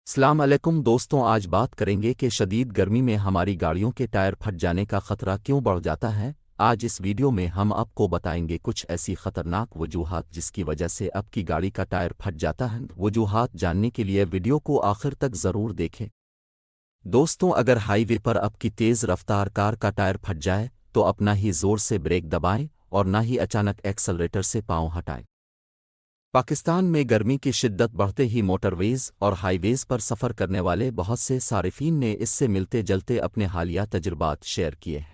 السلام علیکم دوستوں، آج بات کریں گے کہ شدید گرمی میں ہماری گاڑیوں کے ٹائر پھٹ جانے کا خطرہ کیوں بڑھ جاتا ہے۔ آج اس ویڈیو میں ہم آپ کو بتائیں گے کچھ ایسی خطرناک وجوہات جس کی وجہ سے آپ کی گاڑی کا ٹائر پھٹ جاتا ہے۔ وجوہات جاننے کے لیے ویڈیو کو آخر تک ضرور دیکھیں۔ دوستوں، اگر ہائی وے پر آپ کی تیز رفتار کار کا ٹائر پھٹ جائے تو اپنا ہی زور سے بریک دبائیں اور نہ ہی اچانک ایکسلریٹر سے پاؤں ہٹائیں۔ پاکستان میں گرمی کی شدت بڑھتے ہی موٹر ویز اور ہائی ویز پر سفر کرنے والے بہت سے صارفین نے اس سے ملتے جلتے اپنے حالیہ تجربات شیئر کیے ہیں۔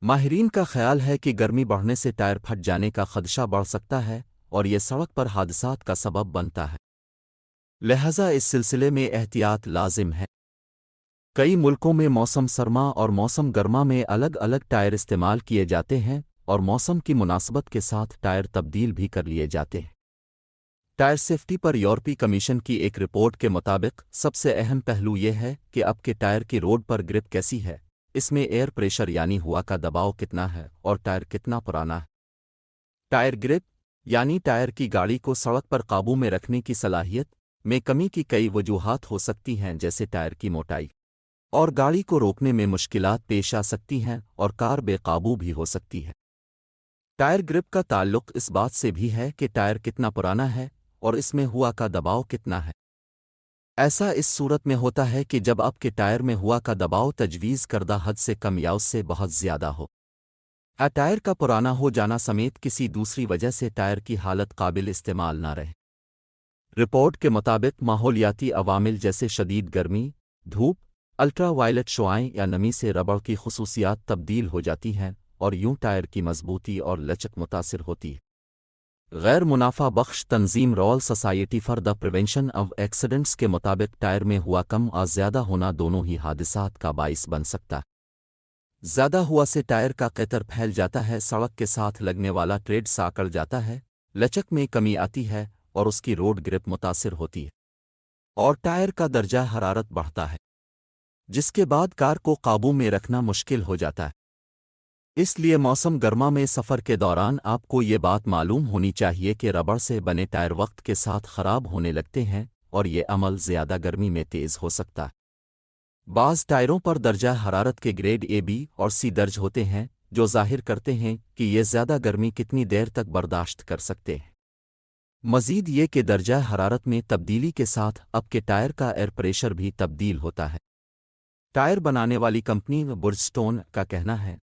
ماہرین کا خیال ہے کہ گرمی بڑھنے سے ٹائر پھٹ جانے کا خدشہ بڑھ سکتا ہے اور یہ سڑک پر حادثات کا سبب بنتا ہے، لہذا اس سلسلے میں احتیاط لازم ہے۔ کئی ملکوں میں موسم سرما اور موسم گرما میں الگ الگ ٹائر استعمال کیے جاتے ہیں اور موسم کی مناسبت کے ساتھ ٹائر تبدیل بھی کر لیے جاتے ہیں۔ ٹائر سیفٹی پر یورپی کمیشن کی ایک رپورٹ کے مطابق سب سے اہم پہلو یہ ہے کہ آپ کے ٹائر کی روڈ پر گرپ کیسی ہے، اس میں ایئر پریشر یعنی ہوا کا دباؤ کتنا ہے اور ٹائر کتنا پرانا ہے۔ ٹائر گرپ یعنی ٹائر کی گاڑی کو سڑک پر قابو میں رکھنے کی صلاحیت میں کمی کی کئی وجوہات ہو سکتی ہیں، جیسے ٹائر کی موٹائی اور گاڑی کو روکنے میں مشکلات پیش آ سکتی ہیں اور کار بے قابو بھی ہو سکتی ہے۔ ٹائر گرپ کا تعلق اس بات سے بھی ہے کہ ٹائر کتنا پرانا ہے اور اس میں ہوا کا دباؤ کتنا ہے۔ ایسا اس صورت میں ہوتا ہے کہ جب آپ کے ٹائر میں ہوا کا دباؤ تجویز کردہ حد سے کم یا اس سے بہت زیادہ ہو، یا ٹائر کا پرانا ہو جانا سمیت کسی دوسری وجہ سے ٹائر کی حالت قابل استعمال نہ رہے۔ رپورٹ کے مطابق ماحولیاتی عوامل جیسے شدید گرمی، دھوپ، الٹرا وائلٹ شعاعیں یا نمی سے ربڑ کی خصوصیات تبدیل ہو جاتی ہیں اور یوں ٹائر کی مضبوطی اور لچک متاثر ہوتی ہے۔ غیر منافع بخش تنظیم Royal society for the prevention of accidents کے مطابق ٹائر میں ہوا کم اور زیادہ ہونا دونوں ہی حادثات کا باعث بن سکتا ہے۔ زیادہ ہوا سے ٹائر کا قطر پھیل جاتا ہے، سڑک کے ساتھ لگنے والا ٹریڈ ساکڑ جاتا ہے، لچک میں کمی آتی ہے اور اس کی روڈ گرپ متاثر ہوتی ہے، اور ٹائر کا درجہ حرارت بڑھتا ہے، جس کے بعد کار کو قابو میں رکھنا مشکل ہو جاتا ہے۔ اس لیے موسم گرما میں سفر کے دوران آپ کو یہ بات معلوم ہونی چاہیے کہ ربڑ سے بنے ٹائر وقت کے ساتھ خراب ہونے لگتے ہیں اور یہ عمل زیادہ گرمی میں تیز ہو سکتا ہے۔ بعض ٹائروں پر درجہ حرارت کے گریڈ اے، بی اور سی درج ہوتے ہیں، جو ظاہر کرتے ہیں کہ یہ زیادہ گرمی کتنی دیر تک برداشت کر سکتے ہیں۔ مزید یہ کہ درجہ حرارت میں تبدیلی کے ساتھ آپ کے ٹائر کا ایئر پریشر بھی تبدیل ہوتا ہے۔ ٹائر بنانے والی کمپنی برجسٹون کا کہنا ہے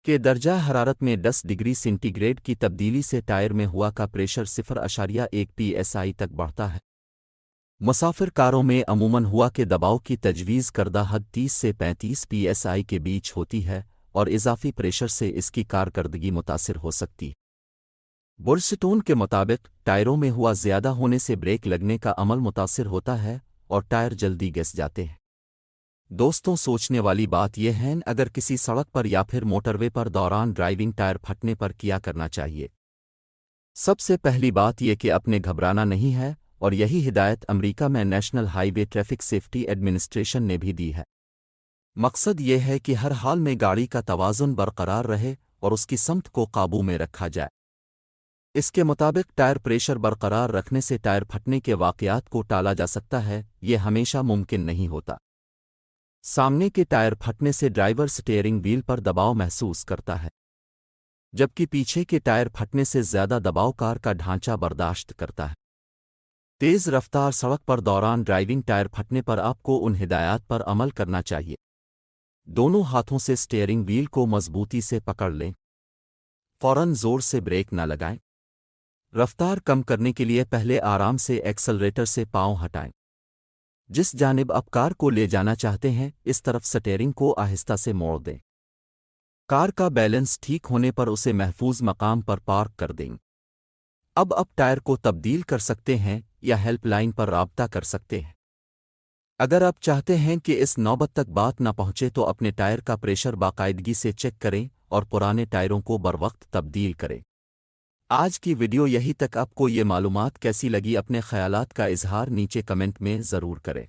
کہ درجہ حرارت میں 10 ڈگری سینٹی گریڈ کی تبدیلی سے ٹائر میں ہوا کا پریشر 0.1 PSI تک بڑھتا ہے۔ مسافر کاروں میں عموماً ہوا کے دباؤ کی تجویز کردہ حد 30 سے 35 PSI کے بیچ ہوتی ہے اور اضافی پریشر سے اس کی کارکردگی متاثر ہو سکتی ہے۔ برجسٹون کے مطابق ٹائروں میں ہوا زیادہ ہونے سے بریک لگنے کا عمل متاثر ہوتا ہے اور ٹائر جلدی گھس جاتے ہیں۔ دوستوں، سوچنے والی بات یہ ہے، اگر کسی سڑک پر یا پھر موٹر وے پر دوران ڈرائیونگ ٹائر پھٹنے پر کیا کرنا چاہیے۔ سب سے پہلی بات یہ کہ اپنے گھبرانا نہیں ہے، اور یہی ہدایت امریکہ میں national high way traffic safety administration نے بھی دی ہے۔ مقصد یہ ہے کہ ہر حال میں گاڑی کا توازن برقرار رہے اور اس کی سمت کو قابو میں رکھا جائے۔ اس کے مطابق ٹائر پریشر برقرار رکھنے سے ٹائر پھٹنے کے واقعات کو ٹالا جا سکتا ہے، یہ ہمیشہ ممکن نہیں ہوتا۔ سامنے کے ٹائر پھٹنے سے ڈرائیور سٹیئرنگ وہیل پر دباؤ محسوس کرتا ہے، جبکہ پیچھے کے ٹائر پھٹنے سے زیادہ دباؤ کار کا ڈھانچہ برداشت کرتا ہے۔ تیز رفتار سڑک پر دوران ڈرائیونگ ٹائر پھٹنے پر آپ کو ان ہدایات پر عمل کرنا چاہیے۔ دونوں ہاتھوں سے سٹیئرنگ وہیل کو مضبوطی سے پکڑ لیں، فوراً زور سے بریک نہ لگائیں۔ رفتار کم کرنے کے لیے پہلے آرام سے ایکسلریٹر سے پاؤں ہٹائیں۔ جس جانب آپ کار کو لے جانا چاہتے ہیں اس طرف سٹیئرنگ کو آہستہ سے موڑ دیں۔ کار کا بیلنس ٹھیک ہونے پر اسے محفوظ مقام پر پارک کر دیں۔ اب آپ ٹائر کو تبدیل کر سکتے ہیں یا ہیلپ لائن پر رابطہ کر سکتے ہیں۔ اگر آپ چاہتے ہیں کہ اس نوبت تک بات نہ پہنچے تو اپنے ٹائر کا پریشر باقاعدگی سے چیک کریں اور پرانے ٹائروں کو بروقت تبدیل کریں۔ آج کی ویڈیو یہی تک۔ آپ کو یہ معلومات کیسی لگی؟ اپنے خیالات کا اظہار نیچے کمنٹ میں ضرور کریں۔